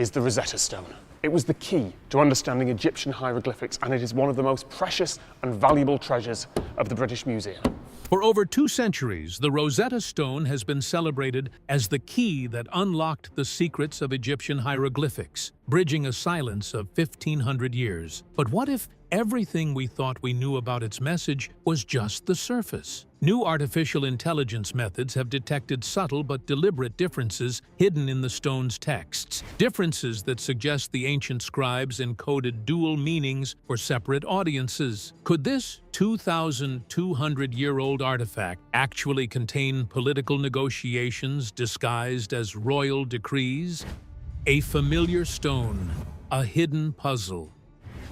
is the Rosetta Stone. It was the key to understanding Egyptian hieroglyphics, and it is one of the most precious and valuable treasures of the British Museum. For over 2 centuries, the Rosetta Stone has been celebrated as the key that unlocked the secrets of Egyptian hieroglyphics, bridging a silence of 1,500 years. But what if everything we thought we knew about its message was just the surface? New artificial intelligence methods have detected subtle but deliberate differences hidden in the stone's texts, differences that suggest the ancient scribes encoded dual meanings for separate audiences. Could this 2,200-year-old artifact actually contain political negotiations disguised as royal decrees? A familiar stone, a hidden puzzle.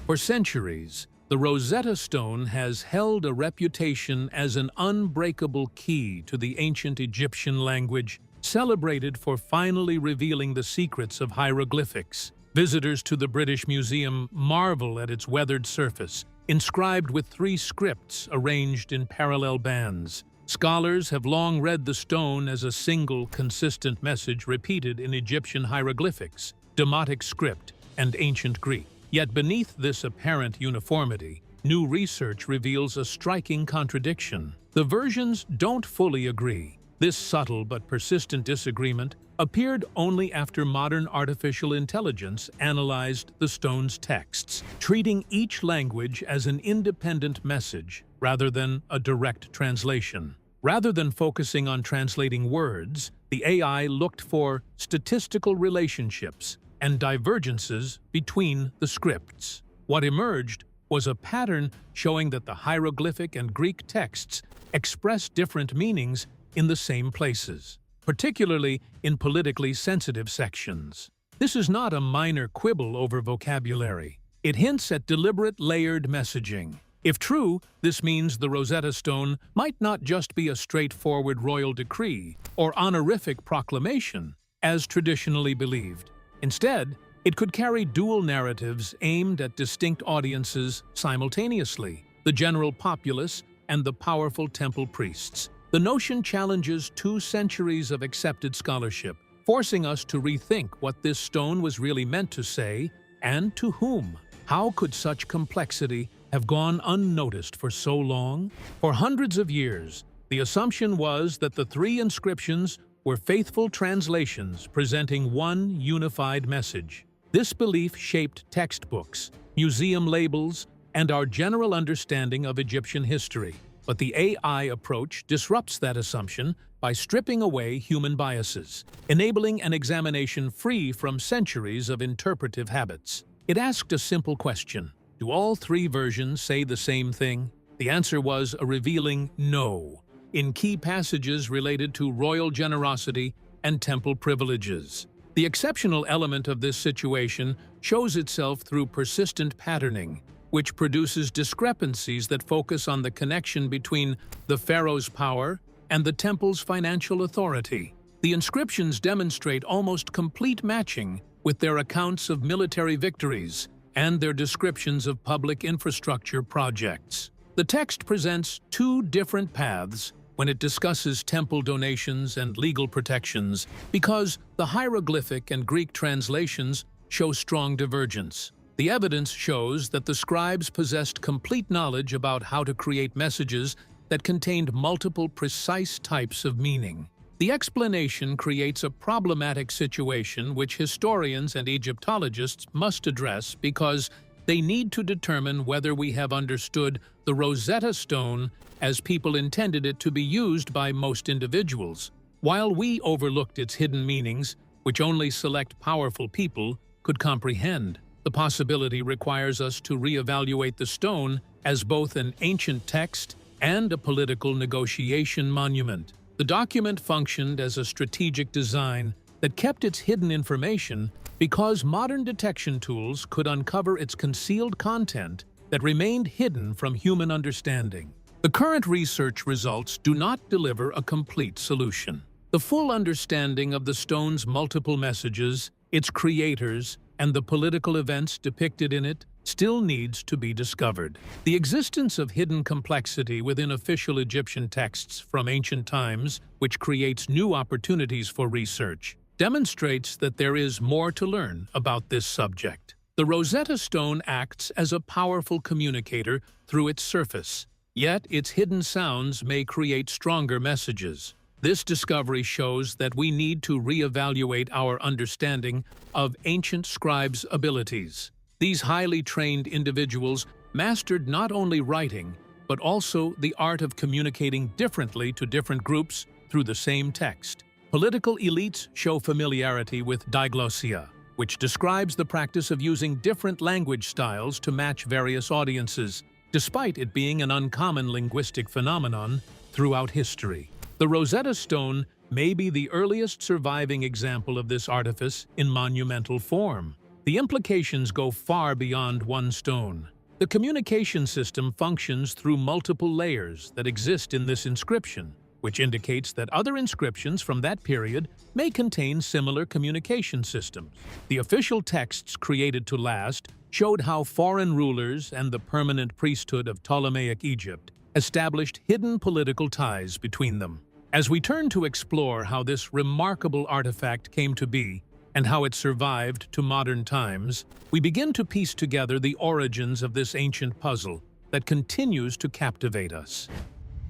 For centuries, the Rosetta Stone has held a reputation as an unbreakable key to the ancient Egyptian language, celebrated for finally revealing the secrets of hieroglyphics. Visitors to the British Museum marvel at its weathered surface, inscribed with 3 scripts arranged in parallel bands. Scholars have long read the stone as a single, consistent message repeated in Egyptian hieroglyphics, Demotic script, and ancient Greek. Yet beneath this apparent uniformity, new research reveals a striking contradiction. The versions don't fully agree. This subtle but persistent disagreement appeared only after modern artificial intelligence analyzed the stone's texts, treating each language as an independent message rather than a direct translation. Rather than focusing on translating words, the AI looked for statistical relationships and divergences between the scripts. What emerged was a pattern showing that the hieroglyphic and Greek texts express different meanings in the same places, particularly in politically sensitive sections. This is not a minor quibble over vocabulary. It hints at deliberate layered messaging. If true, this means the Rosetta Stone might not just be a straightforward royal decree or honorific proclamation, as traditionally believed. Instead, it could carry dual narratives aimed at distinct audiences simultaneously, the general populace and the powerful temple priests. The notion challenges 2 centuries of accepted scholarship, forcing us to rethink what this stone was really meant to say and to whom. How could such complexity have gone unnoticed for so long? For hundreds of years, the assumption was that the 3 inscriptions were faithful translations presenting one unified message. This belief shaped textbooks, museum labels, and our general understanding of Egyptian history. But the AI approach disrupts that assumption by stripping away human biases, enabling an examination free from centuries of interpretive habits. It asked a simple question: do all 3 versions say the same thing? The answer was a revealing no, in key passages related to royal generosity and temple privileges. The exceptional element of this situation shows itself through persistent patterning, which produces discrepancies that focus on the connection between the pharaoh's power and the temple's financial authority. The inscriptions demonstrate almost complete matching with their accounts of military victories and their descriptions of public infrastructure projects. The text presents 2 different paths when it discusses temple donations and legal protections, because the hieroglyphic and Greek translations show strong divergence. The evidence shows that the scribes possessed complete knowledge about how to create messages that contained multiple precise types of meaning. The explanation creates a problematic situation which historians and Egyptologists must address, because they need to determine whether we have understood the Rosetta Stone as people intended it to be used by most individuals, while we overlooked its hidden meanings, which only select powerful people could comprehend. The possibility requires us to reevaluate the stone as both an ancient text and a political negotiation monument. The document functioned as a strategic design that kept its hidden information because modern detection tools could uncover its concealed content that remained hidden from human understanding. The current research results do not deliver a complete solution. The full understanding of the stone's multiple messages, its creators, and the political events depicted in it still needs to be discovered. The existence of hidden complexity within official Egyptian texts from ancient times, which creates new opportunities for research. demonstrates that there is more to learn about this subject. The Rosetta Stone acts as a powerful communicator through its surface, yet its hidden sounds may create stronger messages. This discovery shows that we need to reevaluate our understanding of ancient scribes' abilities. These highly trained individuals mastered not only writing, but also the art of communicating differently to different groups through the same text. Political elites show familiarity with diglossia, which describes the practice of using different language styles to match various audiences, despite it being an uncommon linguistic phenomenon throughout history. The Rosetta Stone may be the earliest surviving example of this artifice in monumental form. The implications go far beyond one stone. The communication system functions through multiple layers that exist in this inscription, which indicates that other inscriptions from that period may contain similar communication systems. The official texts created to last showed how foreign rulers and the permanent priesthood of Ptolemaic Egypt established hidden political ties between them. As we turn to explore how this remarkable artifact came to be and how it survived to modern times, we begin to piece together the origins of this ancient puzzle that continues to captivate us.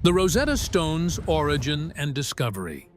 The Rosetta Stone's origin and discovery.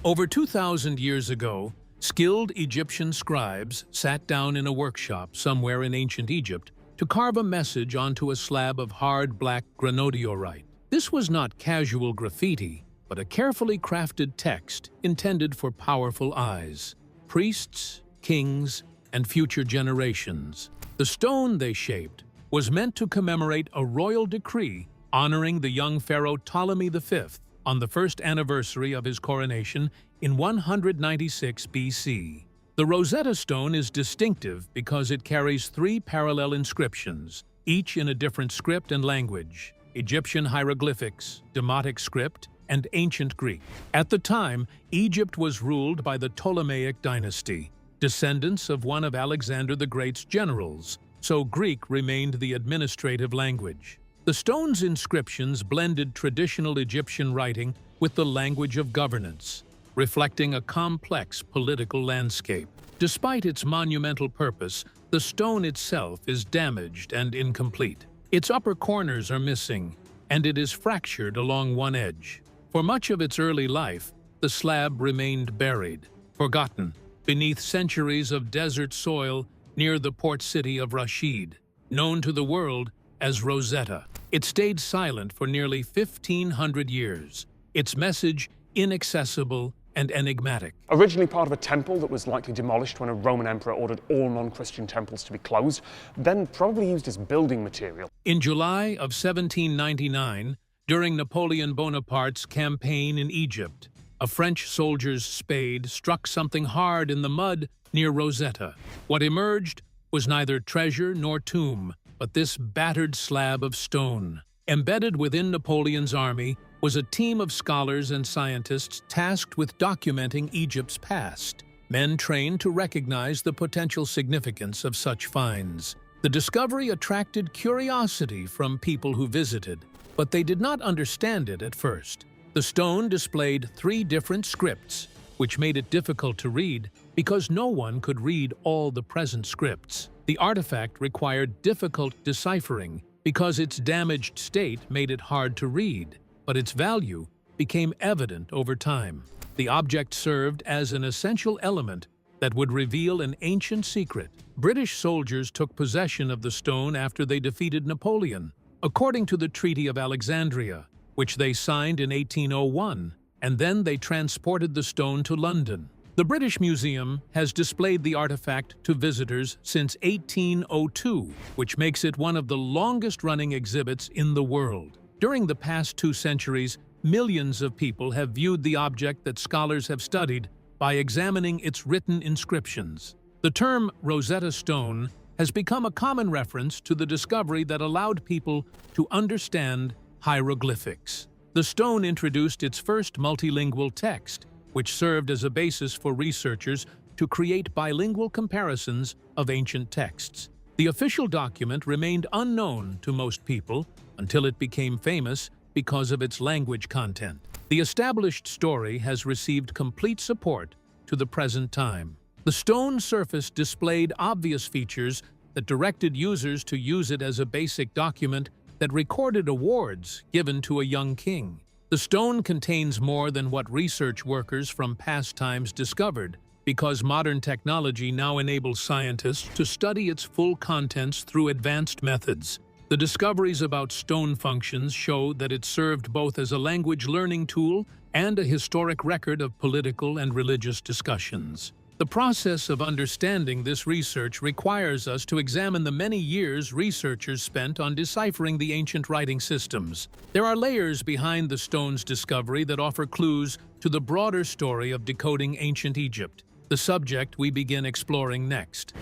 Over 2,000 years ago, skilled Egyptian scribes sat down in a workshop somewhere in ancient Egypt to carve a message onto a slab of hard black granodiorite. This was not casual graffiti, but a carefully crafted text intended for powerful eyes, priests, kings, and future generations. The stone they shaped was meant to commemorate a royal decree honoring the young pharaoh Ptolemy V on the first anniversary of his coronation in 196 BC. The Rosetta Stone is distinctive because it carries 3 parallel inscriptions, each in a different script and language: Egyptian hieroglyphics, Demotic script, and Ancient Greek. At the time, Egypt was ruled by the Ptolemaic dynasty, descendants of one of Alexander the Great's generals, so Greek remained the administrative language. The stone's inscriptions blended traditional Egyptian writing with the language of governance, reflecting a complex political landscape. Despite its monumental purpose, the stone itself is damaged and incomplete. Its upper corners are missing, and it is fractured along one edge. For much of its early life, the slab remained buried, forgotten, beneath centuries of desert soil near the port city of Rashid, known to the world as Rosetta. It stayed silent for nearly 1,500 years, its message inaccessible and enigmatic. Originally part of a temple that was likely demolished when a Roman emperor ordered all non-Christian temples to be closed, then probably used as building material. In July of 1799, during Napoleon Bonaparte's campaign in Egypt, a French soldier's spade struck something hard in the mud near Rosetta. What emerged was neither treasure nor tomb, but this battered slab of stone. Embedded within Napoleon's army was a team of scholars and scientists tasked with documenting Egypt's past, men trained to recognize the potential significance of such finds. The discovery attracted curiosity from people who visited, but they did not understand it at first. The stone displayed 3 different scripts, which made it difficult to read because no one could read all the present scripts. The artifact required difficult deciphering because its damaged state made it hard to read, but its value became evident over time. The object served as an essential element that would reveal an ancient secret. British soldiers took possession of the stone after they defeated Napoleon, according to the Treaty of Alexandria, which they signed in 1801, and then they transported the stone to London. The British Museum has displayed the artifact to visitors since 1802, which makes it one of the longest-running exhibits in the world. During the past 2 centuries, millions of people have viewed the object that scholars have studied by examining its written inscriptions. The term Rosetta Stone has become a common reference to the discovery that allowed people to understand hieroglyphics. The stone introduced its first multilingual text, which served as a basis for researchers to create bilingual comparisons of ancient texts. The official document remained unknown to most people until it became famous because of its language content. The established story has received complete support to the present time. The stone surface displayed obvious features that directed users to use it as a basic document that recorded awards given to a young king. The stone contains more than what research workers from past times discovered, because modern technology now enables scientists to study its full contents through advanced methods. The discoveries about stone functions show that it served both as a language learning tool and a historic record of political and religious discussions. The process of understanding this research requires us to examine the many years researchers spent on deciphering the ancient writing systems. There are layers behind the stone's discovery that offer clues to the broader story of decoding ancient Egypt, the subject we begin exploring next.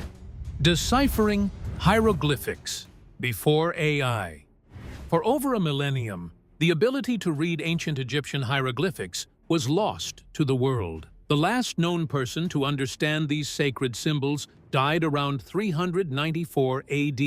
Deciphering hieroglyphics before AI. For over a millennium, the ability to read ancient Egyptian hieroglyphics was lost to the world. The last known person to understand these sacred symbols died around 394 AD,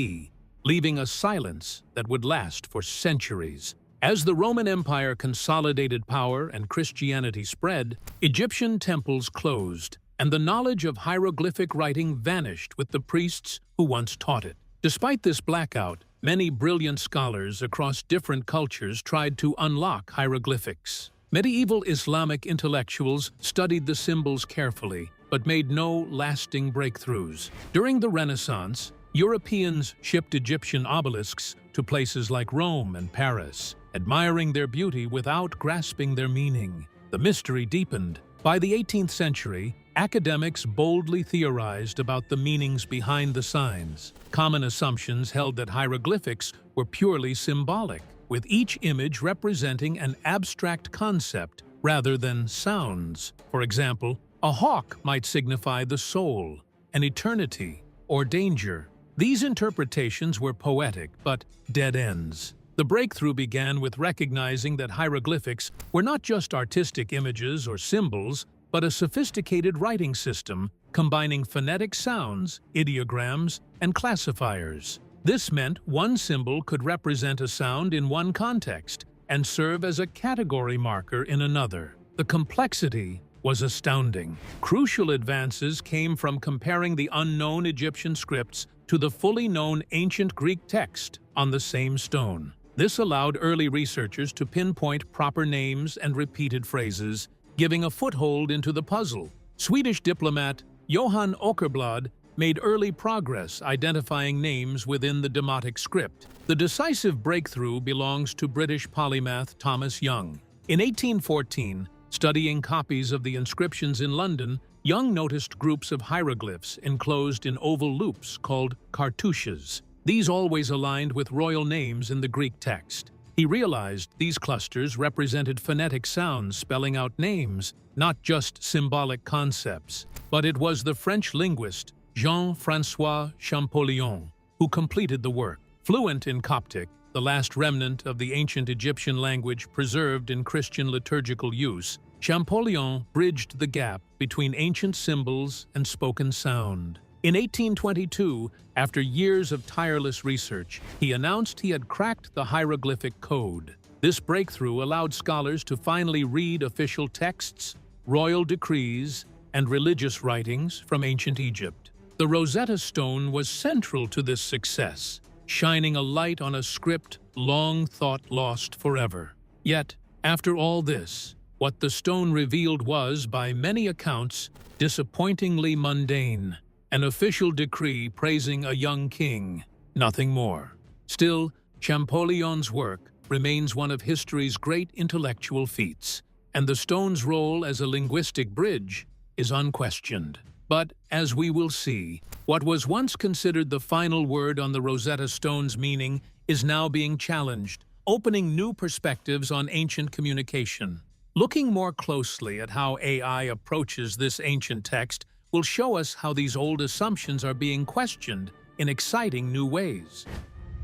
leaving a silence that would last for centuries. As the Roman Empire consolidated power and Christianity spread, Egyptian temples closed, and the knowledge of hieroglyphic writing vanished with the priests who once taught it. Despite this blackout, many brilliant scholars across different cultures tried to unlock hieroglyphics. Medieval Islamic intellectuals studied the symbols carefully, but made no lasting breakthroughs. During the Renaissance, Europeans shipped Egyptian obelisks to places like Rome and Paris, admiring their beauty without grasping their meaning. The mystery deepened. By the 18th century, academics boldly theorized about the meanings behind the signs. Common assumptions held that hieroglyphics were purely symbolic, with each image representing an abstract concept rather than sounds. For example, a hawk might signify the soul, an eternity, or danger. These interpretations were poetic, but dead ends. The breakthrough began with recognizing that hieroglyphics were not just artistic images or symbols, but a sophisticated writing system combining phonetic sounds, ideograms, and classifiers. This meant one symbol could represent a sound in one context and serve as a category marker in another. The complexity was astounding. Crucial advances came from comparing the unknown Egyptian scripts to the fully known ancient Greek text on the same stone. This allowed early researchers to pinpoint proper names and repeated phrases, giving a foothold into the puzzle. Swedish diplomat Johan Åkerblad made early progress identifying names within the Demotic script. The decisive breakthrough belongs to British polymath Thomas Young. In 1814, studying copies of the inscriptions in London, Young noticed groups of hieroglyphs enclosed in oval loops called cartouches. These always aligned with royal names in the Greek text. He realized these clusters represented phonetic sounds spelling out names, not just symbolic concepts. But it was the French linguist Jean-François Champollion who completed the work. Fluent in Coptic, the last remnant of the ancient Egyptian language preserved in Christian liturgical use, Champollion bridged the gap between ancient symbols and spoken sound. In 1822, after years of tireless research, he announced he had cracked the hieroglyphic code. This breakthrough allowed scholars to finally read official texts, royal decrees, and religious writings from ancient Egypt. The Rosetta Stone was central to this success, shining a light on a script long thought lost forever. Yet, after all this, what the stone revealed was, by many accounts, disappointingly mundane. An official decree praising a young king, nothing more. Still, Champollion's work remains one of history's great intellectual feats, and the stone's role as a linguistic bridge is unquestioned. But, as we will see, what was once considered the final word on the Rosetta Stone's meaning is now being challenged, opening new perspectives on ancient communication. Looking more closely at how AI approaches this ancient text will show us how these old assumptions are being questioned in exciting new ways.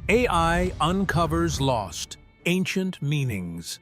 AI uncovers lost, ancient meanings.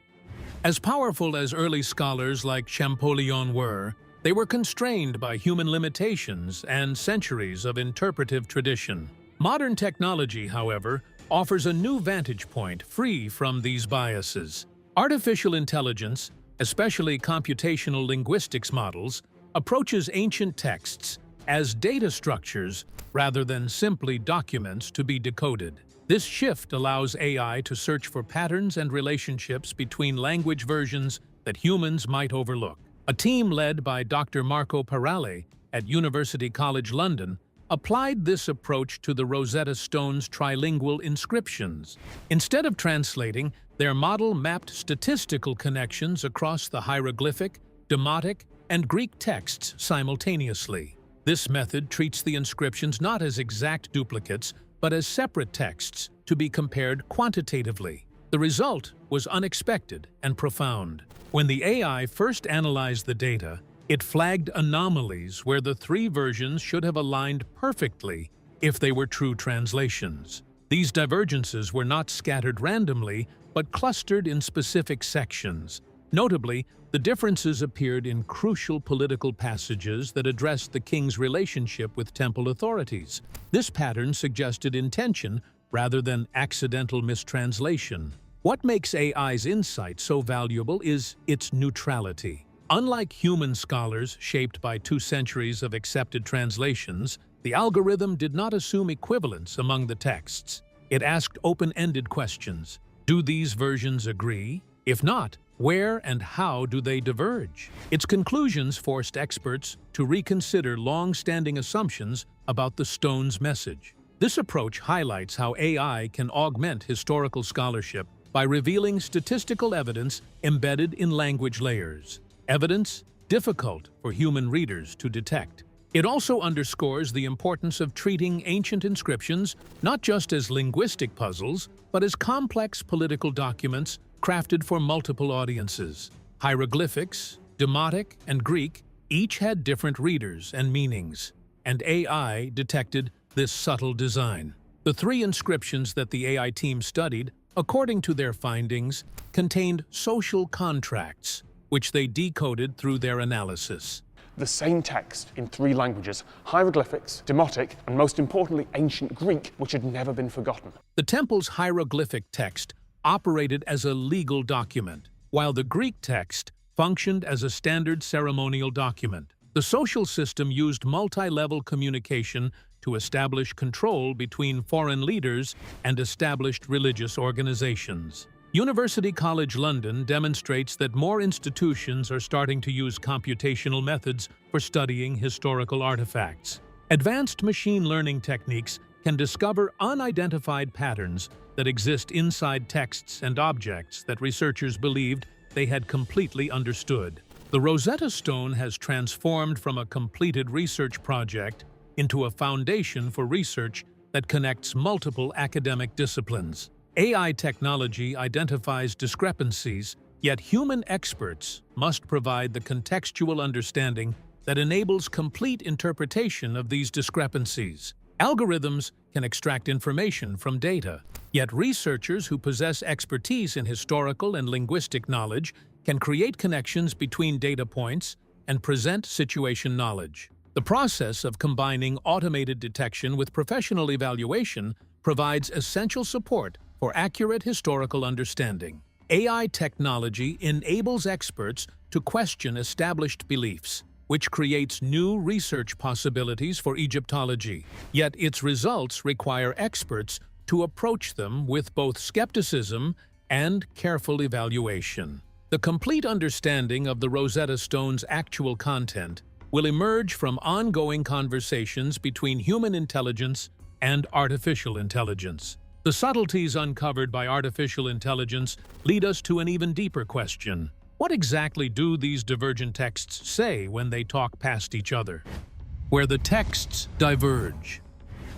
As powerful as early scholars like Champollion were, they were constrained by human limitations and centuries of interpretive tradition. Modern technology, however, offers a new vantage point free from these biases. Artificial intelligence, especially computational linguistics models, approaches ancient texts as data structures rather than simply documents to be decoded. This shift allows AI to search for patterns and relationships between language versions that humans might overlook. A team led by Dr. Marco Parale at University College London applied this approach to the Rosetta Stone's trilingual inscriptions. Instead of translating, their model mapped statistical connections across the hieroglyphic, Demotic, and Greek texts simultaneously. This method treats the inscriptions not as exact duplicates, but as separate texts to be compared quantitatively. The result was unexpected and profound. When the AI first analyzed the data, it flagged anomalies where the three versions should have aligned perfectly if they were true translations. These divergences were not scattered randomly, but clustered in specific sections. Notably, the differences appeared in crucial political passages that addressed the king's relationship with temple authorities. This pattern suggested intention rather than accidental mistranslation. What makes AI's insight so valuable is its neutrality. Unlike human scholars shaped by 2 centuries of accepted translations, the algorithm did not assume equivalence among the texts. It asked open-ended questions. Do these versions agree? If not, where and how do they diverge? Its conclusions forced experts to reconsider long-standing assumptions about the stone's message. This approach highlights how AI can augment historical scholarship by revealing statistical evidence embedded in language layers. Evidence difficult for human readers to detect. It also underscores the importance of treating ancient inscriptions not just as linguistic puzzles, but as complex political documents crafted for multiple audiences. Hieroglyphics, Demotic, and Greek each had different readers and meanings, and AI detected this subtle design. The 3 inscriptions that the AI team studied, according to their findings, contained social contracts, which they decoded through their analysis. The same text in 3 languages, hieroglyphics, Demotic, and most importantly, ancient Greek, which had never been forgotten. The temple's hieroglyphic text operated as a legal document, while the Greek text functioned as a standard ceremonial document. The social system used multi-level communication to establish control between foreign leaders and established religious organizations. University College London demonstrates that more institutions are starting to use computational methods for studying historical artifacts. Advanced machine learning techniques can discover unidentified patterns that exist inside texts and objects that researchers believed they had completely understood. The Rosetta Stone has transformed from a completed research project into a foundation for research that connects multiple academic disciplines. AI technology identifies discrepancies, yet human experts must provide the contextual understanding that enables complete interpretation of these discrepancies. Algorithms can extract information from data, yet researchers who possess expertise in historical and linguistic knowledge can create connections between data points and present situation knowledge. The process of combining automated detection with professional evaluation provides essential support for accurate historical understanding. AI technology enables experts to question established beliefs, which creates new research possibilities for Egyptology. Yet its results require experts to approach them with both skepticism and careful evaluation. The complete understanding of the Rosetta Stone's actual content will emerge from ongoing conversations between human intelligence and artificial intelligence. The subtleties uncovered by artificial intelligence lead us to an even deeper question. What exactly do these divergent texts say when they talk past each other? Where the texts diverge.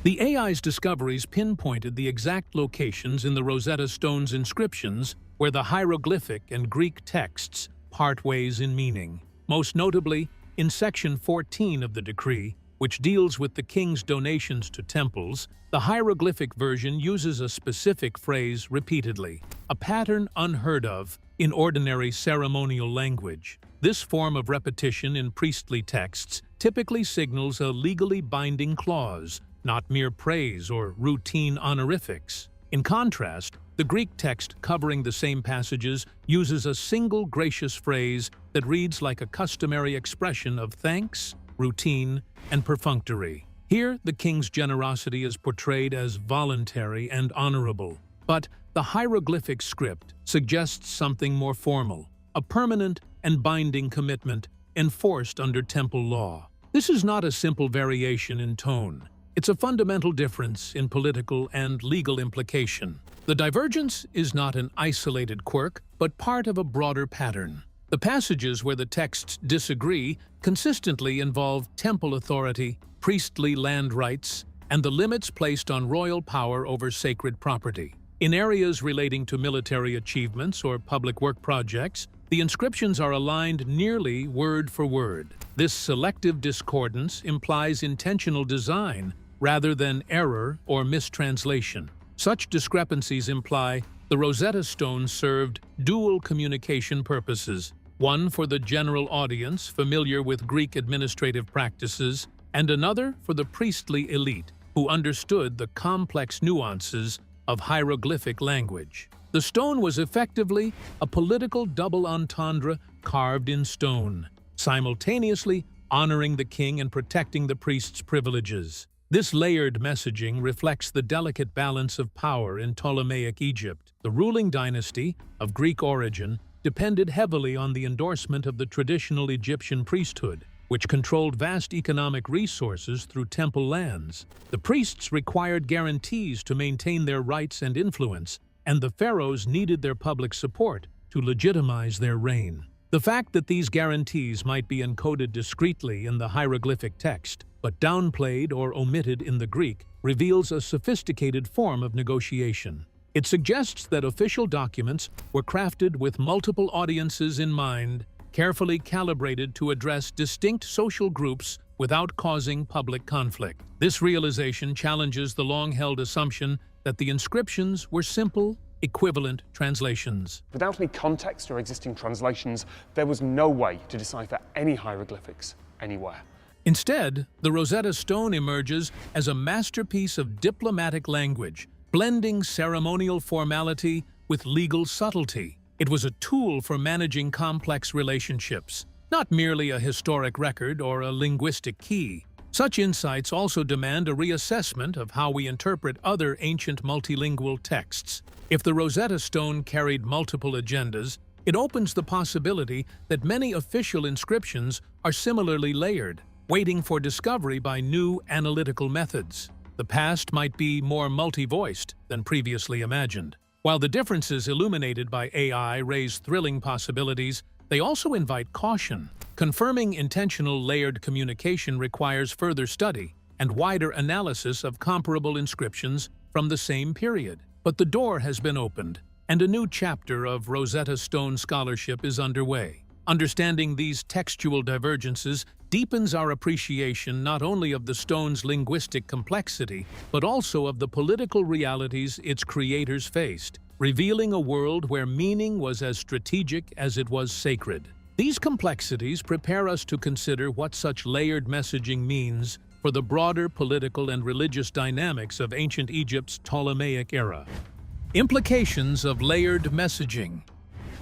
The AI's discoveries pinpointed the exact locations in the Rosetta Stone's inscriptions where the hieroglyphic and Greek texts part ways in meaning. Most notably, in section 14 of the decree, which deals with the king's donations to temples, the hieroglyphic version uses a specific phrase repeatedly, a pattern unheard of in ordinary ceremonial language. This form of repetition in priestly texts typically signals a legally binding clause, not mere praise or routine honorifics. In contrast, The Greek text covering the same passages uses a single gracious phrase that reads like a customary expression of thanks, routine, and perfunctory. Here, the king's generosity is portrayed as voluntary and honorable. But the hieroglyphic script suggests something more formal, a permanent and binding commitment enforced under temple law. This is not a simple variation in tone. It's a fundamental difference in political and legal implication. The divergence is not an isolated quirk, but part of a broader pattern. The passages where the texts disagree consistently involve temple authority, priestly land rights, and the limits placed on royal power over sacred property. In areas relating to military achievements or public work projects, the inscriptions are aligned nearly word for word. This selective discordance implies intentional design rather than error or mistranslation. Such discrepancies imply the Rosetta Stone served dual communication purposes, one for the general audience familiar with Greek administrative practices, and another for the priestly elite who understood the complex nuances of hieroglyphic language. The stone was effectively a political double entendre carved in stone, simultaneously honoring the king and protecting the priest's privileges. This layered messaging reflects the delicate balance of power in Ptolemaic Egypt. The ruling dynasty, of Greek origin, depended heavily on the endorsement of the traditional Egyptian priesthood, which controlled vast economic resources through temple lands. The priests required guarantees to maintain their rights and influence, and the pharaohs needed their public support to legitimize their reign. The fact that these guarantees might be encoded discreetly in the hieroglyphic text, but downplayed or omitted in the Greek, reveals a sophisticated form of negotiation. It suggests that official documents were crafted with multiple audiences in mind, carefully calibrated to address distinct social groups without causing public conflict. This realization challenges the long-held assumption that the inscriptions were simple, equivalent translations. Without any context or existing translations, there was no way to decipher any hieroglyphics anywhere. Instead, the Rosetta Stone emerges as a masterpiece of diplomatic language, blending ceremonial formality with legal subtlety. It was a tool for managing complex relationships, not merely a historic record or a linguistic key. Such insights also demand a reassessment of how we interpret other ancient multilingual texts. If the Rosetta Stone carried multiple agendas, it opens the possibility that many official inscriptions are similarly layered, waiting for discovery by new analytical methods. The past might be more multi-voiced than previously imagined. While the differences illuminated by AI raise thrilling possibilities, they also invite caution. Confirming intentional layered communication requires further study and wider analysis of comparable inscriptions from the same period. But the door has been opened, and a new chapter of Rosetta Stone scholarship is underway. Understanding these textual divergences deepens our appreciation not only of the stone's linguistic complexity, but also of the political realities its creators faced, revealing a world where meaning was as strategic as it was sacred. These complexities prepare us to consider what such layered messaging means for the broader political and religious dynamics of ancient Egypt's Ptolemaic era. Implications of layered messaging.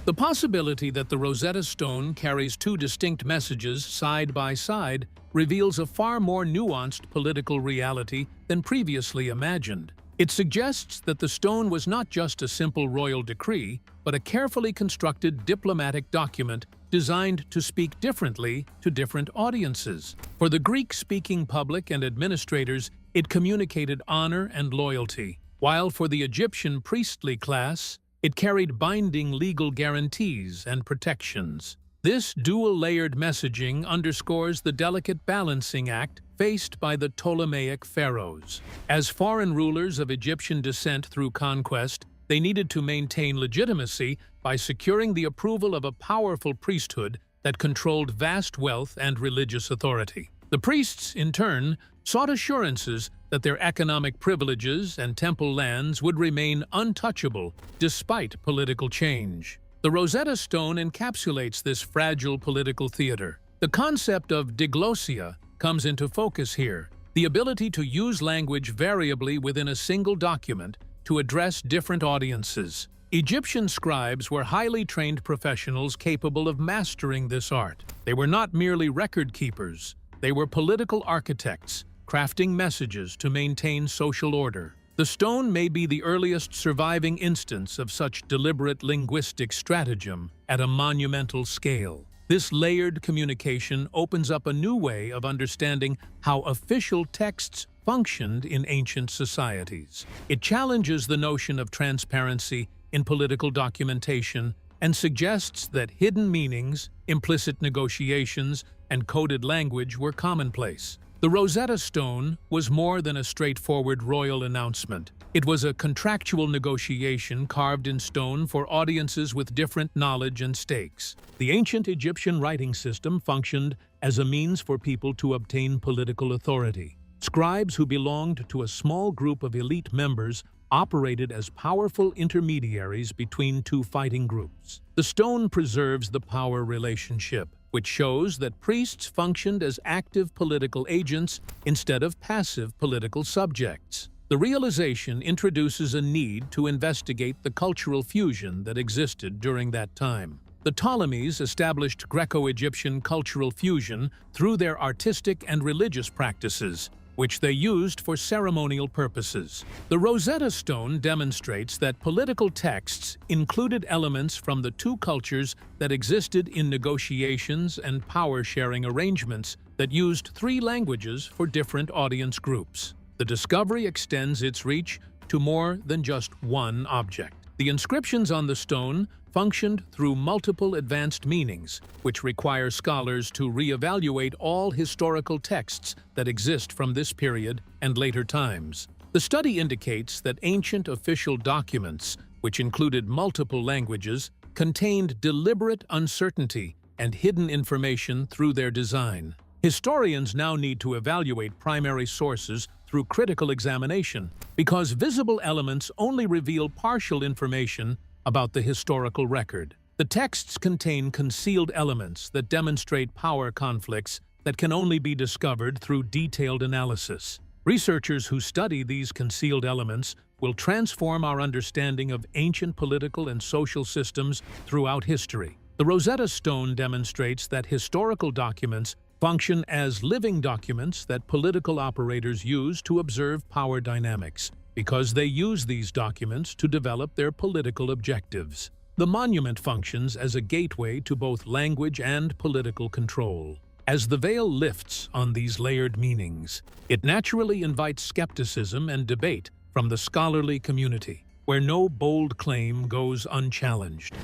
The possibility that the Rosetta Stone carries two distinct messages side by side reveals a far more nuanced political reality than previously imagined. It suggests that the stone was not just a simple royal decree, but a carefully constructed diplomatic document designed to speak differently to different audiences. For the Greek-speaking public and administrators, it communicated honor and loyalty, while for the Egyptian priestly class, it carried binding legal guarantees and protections. This dual-layered messaging underscores the delicate balancing act faced by the Ptolemaic pharaohs. As foreign rulers of Egyptian descent through conquest, they needed to maintain legitimacy by securing the approval of a powerful priesthood that controlled vast wealth and religious authority. The priests, in turn, sought assurances that their economic privileges and temple lands would remain untouchable despite political change. The Rosetta Stone encapsulates this fragile political theater. The concept of diglossia comes into focus here, the ability to use language variably within a single document, to address different audiences. Egyptian scribes were highly trained professionals capable of mastering this art. They were not merely record keepers. They were political architects, crafting messages to maintain social order. The stone may be the earliest surviving instance of such deliberate linguistic stratagem at a monumental scale. This layered communication opens up a new way of understanding how official texts functioned in ancient societies. It challenges the notion of transparency in political documentation and suggests that hidden meanings, implicit negotiations, and coded language were commonplace. The Rosetta Stone was more than a straightforward royal announcement. It was a contractual negotiation carved in stone for audiences with different knowledge and stakes. The ancient Egyptian writing system functioned as a means for people to obtain political authority. Scribes who belonged to a small group of elite members operated as powerful intermediaries between two fighting groups. The stone preserves the power relationship, which shows that priests functioned as active political agents instead of passive political subjects. The realization introduces a need to investigate the cultural fusion that existed during that time. The Ptolemies established Greco-Egyptian cultural fusion through their artistic and religious practices, which they used for ceremonial purposes. The Rosetta Stone demonstrates that political texts included elements from the two cultures that existed in negotiations and power-sharing arrangements that used three languages for different audience groups. The discovery extends its reach to more than just one object. The inscriptions on the stone functioned through multiple advanced meanings, which require scholars to reevaluate all historical texts that exist from this period and later times. The study indicates that ancient official documents, which included multiple languages, contained deliberate uncertainty and hidden information through their design. Historians now need to evaluate primary sources through critical examination, because visible elements only reveal partial information about the historical record. The texts contain concealed elements that demonstrate power conflicts that can only be discovered through detailed analysis. Researchers who study these concealed elements will transform our understanding of ancient political and social systems throughout history. The Rosetta Stone demonstrates that historical documents function as living documents that political operators use to observe power dynamics, because they use these documents to develop their political objectives. The monument functions as a gateway to both language and political control. As the veil lifts on these layered meanings, it naturally invites skepticism and debate from the scholarly community, where no bold claim goes unchallenged.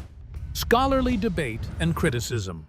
Scholarly debate and criticism.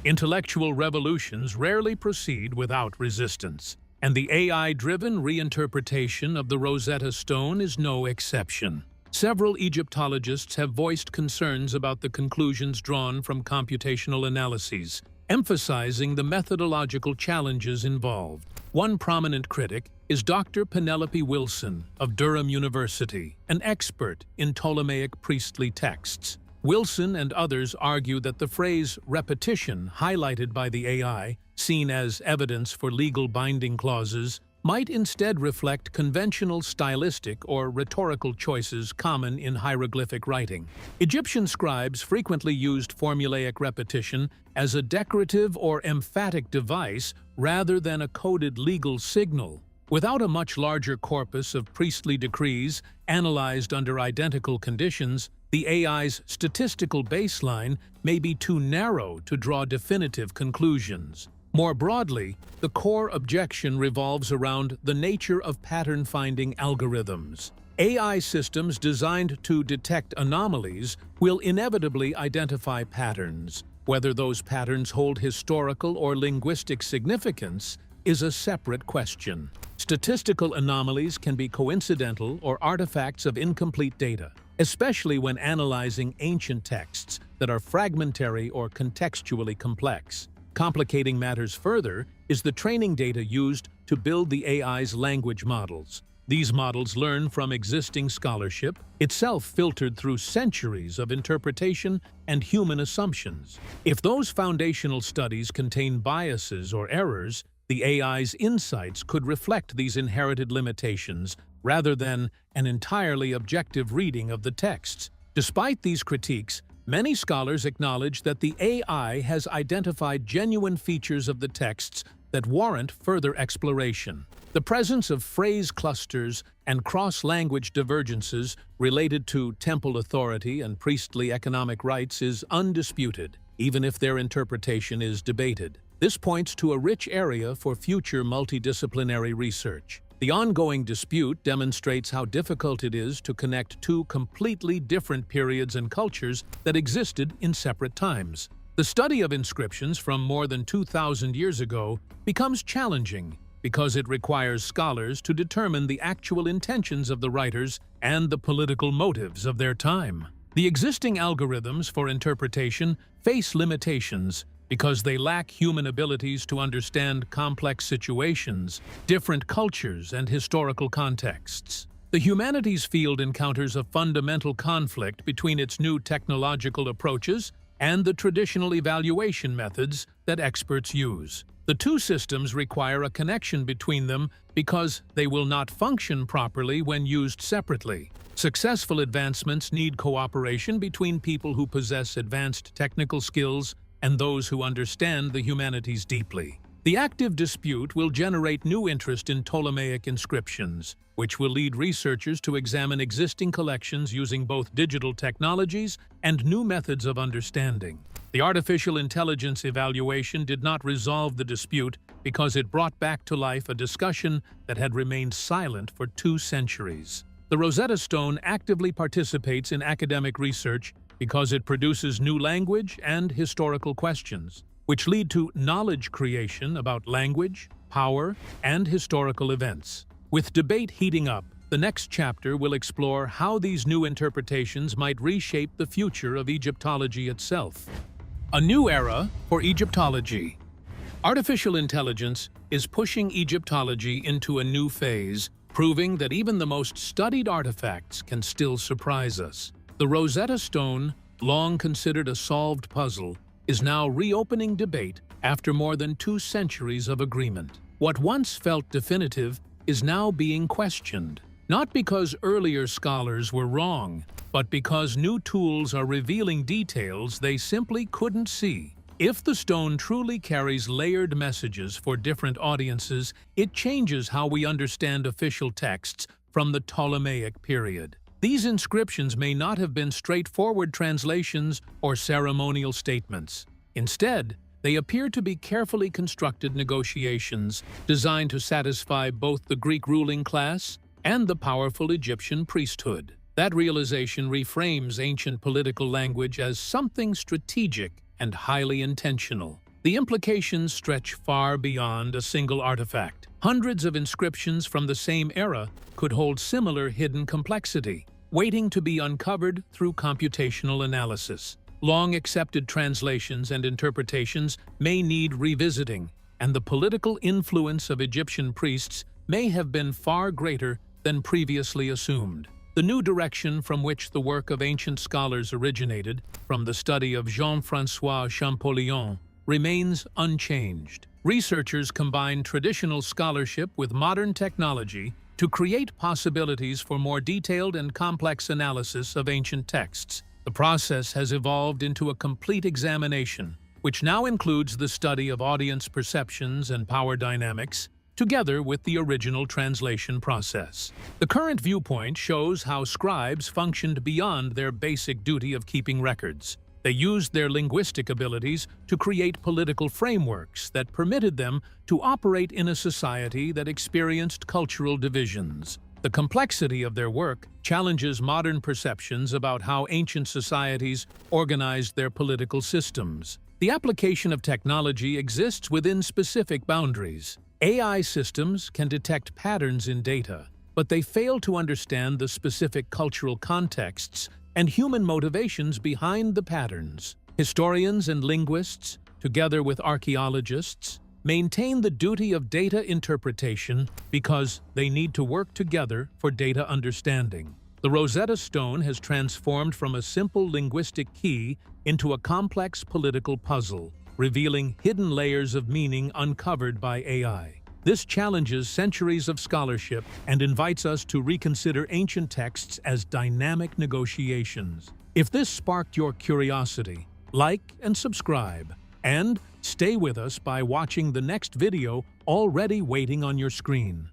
Intellectual revolutions rarely proceed without resistance, and the AI-driven reinterpretation of the Rosetta Stone is no exception. Several Egyptologists have voiced concerns about the conclusions drawn from computational analyses, emphasizing the methodological challenges involved. One prominent critic is Dr. Penelope Wilson of Durham University, an expert in Ptolemaic priestly texts. Wilson and others argue that the phrase repetition highlighted by the AI, seen as evidence for legal binding clauses, might instead reflect conventional stylistic or rhetorical choices common in hieroglyphic writing. Egyptian scribes frequently used formulaic repetition as a decorative or emphatic device rather than a coded legal signal. Without a much larger corpus of priestly decrees analyzed under identical conditions, the AI's statistical baseline may be too narrow to draw definitive conclusions. More broadly, the core objection revolves around the nature of pattern-finding algorithms. AI systems designed to detect anomalies will inevitably identify patterns. Whether those patterns hold historical or linguistic significance is a separate question. Statistical anomalies can be coincidental or artifacts of incomplete data, especially when analyzing ancient texts that are fragmentary or contextually complex. Complicating matters further is the training data used to build the AI's language models. These models learn from existing scholarship, itself filtered through centuries of interpretation and human assumptions. If those foundational studies contain biases or errors, the AI's insights could reflect these inherited limitations rather than an entirely objective reading of the texts. Despite these critiques, many scholars acknowledge that the AI has identified genuine features of the texts that warrant further exploration. The presence of phrase clusters and cross-language divergences related to temple authority and priestly economic rights is undisputed, even if their interpretation is debated. This points to a rich area for future multidisciplinary research. The ongoing dispute demonstrates how difficult it is to connect two completely different periods and cultures that existed in separate times. The study of inscriptions from more than 2,000 years ago becomes challenging because it requires scholars to determine the actual intentions of the writers and the political motives of their time. The existing algorithms for interpretation face limitations because they lack human abilities to understand complex situations, different cultures, and historical contexts. The humanities field encounters a fundamental conflict between its new technological approaches and the traditional evaluation methods that experts use. The two systems require a connection between them because they will not function properly when used separately. Successful advancements need cooperation between people who possess advanced technical skills and those who understand the humanities deeply. The active dispute will generate new interest in Ptolemaic inscriptions, which will lead researchers to examine existing collections using both digital technologies and new methods of understanding. The artificial intelligence evaluation did not resolve the dispute because it brought back to life a discussion that had remained silent for 2 centuries. The Rosetta Stone actively participates in academic research because it produces new language and historical questions, which lead to knowledge creation about language, power, and historical events. With debate heating up, the next chapter will explore how these new interpretations might reshape the future of Egyptology itself. A new era for Egyptology. Artificial intelligence is pushing Egyptology into a new phase, proving that even the most studied artifacts can still surprise us. The Rosetta Stone, long considered a solved puzzle, is now reopening debate after more than 2 centuries of agreement. What once felt definitive is now being questioned, not because earlier scholars were wrong, but because new tools are revealing details they simply couldn't see. If the stone truly carries layered messages for different audiences, it changes how we understand official texts from the Ptolemaic period. These inscriptions may not have been straightforward translations or ceremonial statements. Instead, they appear to be carefully constructed negotiations designed to satisfy both the Greek ruling class and the powerful Egyptian priesthood. That realization reframes ancient political language as something strategic and highly intentional. The implications stretch far beyond a single artifact. Hundreds of inscriptions from the same era could hold similar hidden complexity, waiting to be uncovered through computational analysis. Long-accepted translations and interpretations may need revisiting, and the political influence of Egyptian priests may have been far greater than previously assumed. The new direction from which the work of ancient scholars originated, from the study of Jean-François Champollion, remains unchanged. Researchers combine traditional scholarship with modern technology to create possibilities for more detailed and complex analysis of ancient texts. The process has evolved into a complete examination, which now includes the study of audience perceptions and power dynamics, together with the original translation process. The current viewpoint shows how scribes functioned beyond their basic duty of keeping records. They used their linguistic abilities to create political frameworks that permitted them to operate in a society that experienced cultural divisions. The complexity of their work challenges modern perceptions about how ancient societies organized their political systems. The application of technology exists within specific boundaries. AI systems can detect patterns in data, but they fail to understand the specific cultural contexts and human motivations behind the patterns. Historians and linguists, together with archaeologists, maintain the duty of data interpretation because they need to work together for data understanding. The Rosetta Stone has transformed from a simple linguistic key into a complex political puzzle, revealing hidden layers of meaning uncovered by AI. This challenges centuries of scholarship and invites us to reconsider ancient texts as dynamic negotiations. If this sparked your curiosity, like and subscribe, and stay with us by watching the next video already waiting on your screen.